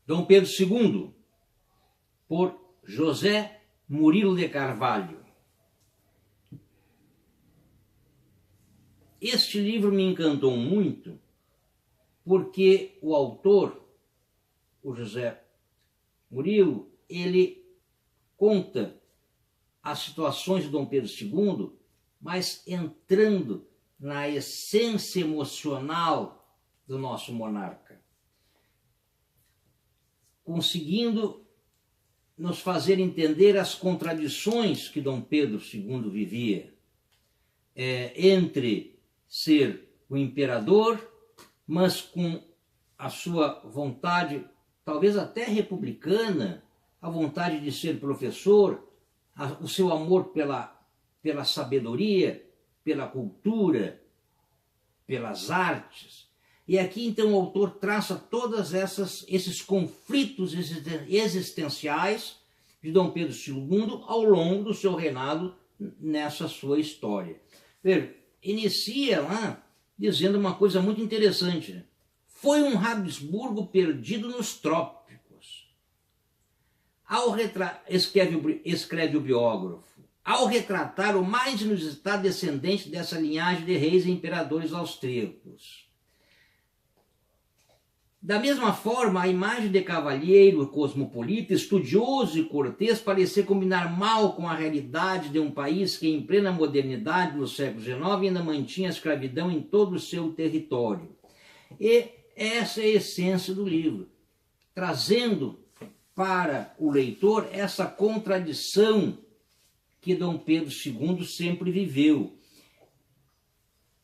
Dom Pedro II, por José Murilo de Carvalho. Este livro me encantou muito porque o autor, o José Murilo, ele conta as situações de Dom Pedro II, mas entrando na essência emocional do nosso monarca, conseguindo nos fazer entender as contradições que Dom Pedro II vivia, entre ser o imperador, mas com a sua vontade, talvez até republicana, a vontade de ser professor, o seu amor pela sabedoria, pela cultura, pelas artes. E aqui então o autor traça todas esses conflitos existenciais de Dom Pedro II ao longo do seu reinado nessa sua história. Veja, inicia lá dizendo uma coisa muito interessante, né? Foi um Habsburgo perdido nos trópicos. Escreve o biógrafo, ao retratar o mais inusitado descendente dessa linhagem de reis e imperadores austríacos. Da mesma forma, a imagem de cavalheiro cosmopolita, estudioso e cortês parecia combinar mal com a realidade de um país que, em plena modernidade no século XIX, ainda mantinha a escravidão em todo o seu território. E essa é a essência do livro, trazendo para o leitor essa contradição que Dom Pedro II sempre viveu,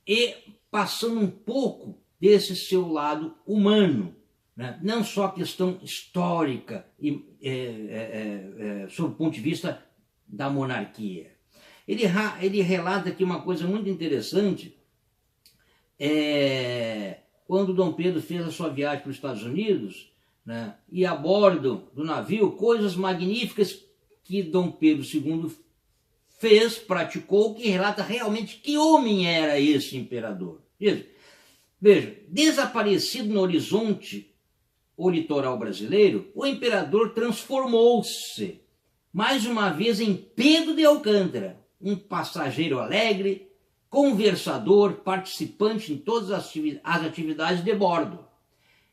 e passando um pouco desse seu lado humano, né? Não só a questão histórica sob o ponto de vista da monarquia. Ele relata aqui uma coisa muito interessante, quando Dom Pedro fez a sua viagem para os Estados Unidos, né? E a bordo do navio, coisas magníficas que Dom Pedro II praticou, que relata realmente que homem era esse imperador. Veja, desaparecido no horizonte o litoral brasileiro, o imperador transformou-se, mais uma vez, em Pedro de Alcântara, um passageiro alegre, conversador, participante em todas as atividades de bordo,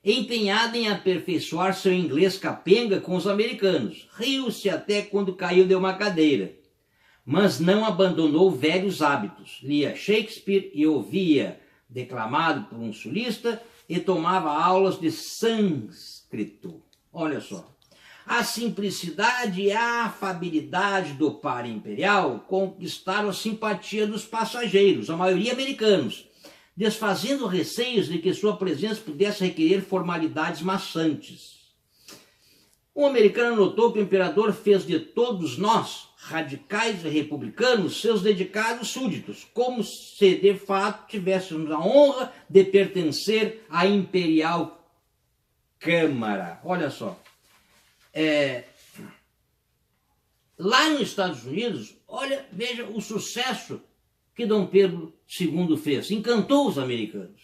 empenhado em aperfeiçoar seu inglês capenga com os americanos. Riu-se até quando caiu de uma cadeira, mas não abandonou velhos hábitos. Lia Shakespeare e ouvia declamado por um sulista, e tomava aulas de sânscrito. Olha só. A simplicidade e a afabilidade do par imperial conquistaram a simpatia dos passageiros, a maioria americanos, desfazendo receios de que sua presença pudesse requerer formalidades maçantes. Um americano notou que o imperador fez de todos nós, radicais e republicanos, seus dedicados súditos, como se de fato tivéssemos a honra de pertencer à imperial Câmara. Olha só. Lá nos Estados Unidos, veja o sucesso que Dom Pedro II fez. Encantou os americanos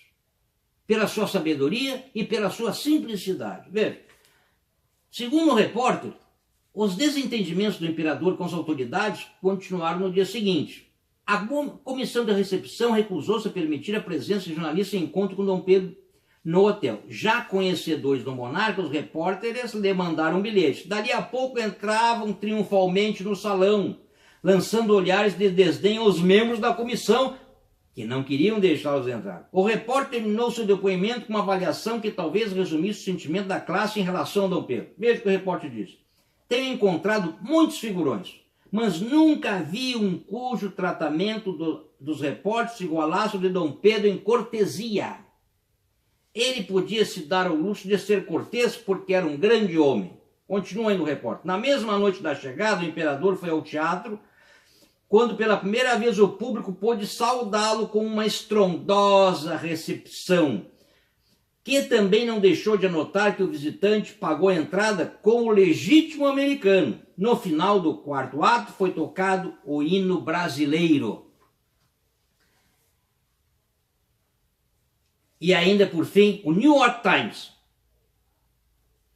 pela sua sabedoria e pela sua simplicidade. Veja, segundo o repórter, os desentendimentos do imperador com as autoridades continuaram no dia seguinte. A comissão de recepção recusou-se a permitir a presença de jornalistas em encontro com Dom Pedro no hotel. Já conhecedores do monarca, os repórteres lhe mandaram um bilhete. Dali a pouco entravam triunfalmente no salão, lançando olhares de desdém aos membros da comissão, que não queriam deixá-los entrar. O repórter terminou seu depoimento com uma avaliação que talvez resumisse o sentimento da classe em relação a Dom Pedro. Veja o que o repórter disse. Tenho encontrado muitos figurões, mas nunca vi um cujo tratamento dos repórteres se igualasse ao de Dom Pedro em cortesia. Ele podia se dar ao luxo de ser cortês porque era um grande homem. Continua aí no repórter. Na mesma noite da chegada, o imperador foi ao teatro, quando pela primeira vez o público pôde saudá-lo com uma estrondosa recepção, que também não deixou de anotar que o visitante pagou a entrada com o legítimo americano. No final do quarto ato foi tocado o hino brasileiro. E ainda, por fim, o New York Times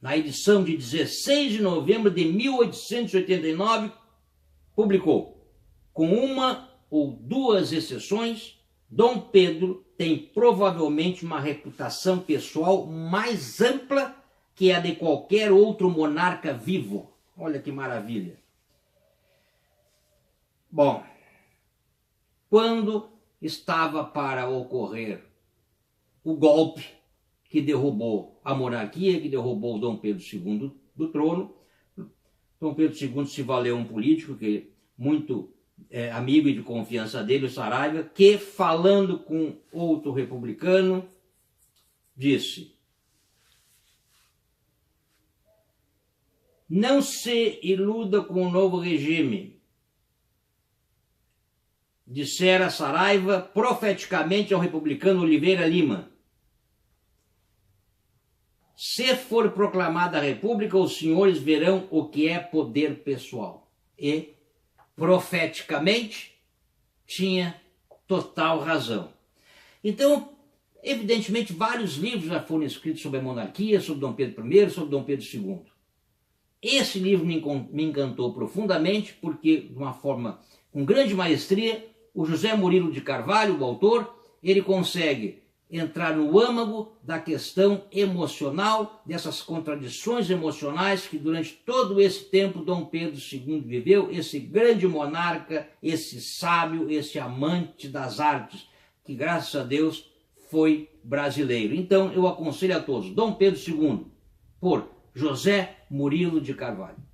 na edição de 16 de novembro de 1889, publicou: com uma ou duas exceções, Dom Pedro tem provavelmente uma reputação pessoal mais ampla que a de qualquer outro monarca vivo. Olha que maravilha. Bom, quando estava para ocorrer o golpe que derrubou a monarquia, que derrubou Dom Pedro II do trono, Dom Pedro II se valeu um político que muito amigo e de confiança dele, o Saraiva, que, falando com outro republicano, disse: não se iluda com o novo regime. Dissera Saraiva profeticamente ao republicano Oliveira Lima: se for proclamada a República, os senhores verão o que é poder pessoal. E, profeticamente, tinha total razão. Então, evidentemente, vários livros já foram escritos sobre a monarquia, sobre Dom Pedro I, sobre Dom Pedro II. Esse livro me encantou profundamente porque, de uma forma com grande maestria, o José Murilo de Carvalho, o autor, ele consegue entrar no âmago da questão emocional, dessas contradições emocionais que durante todo esse tempo Dom Pedro II viveu, esse grande monarca, esse sábio, esse amante das artes, que graças a Deus foi brasileiro. Então eu aconselho a todos, Dom Pedro II, por José Murilo de Carvalho.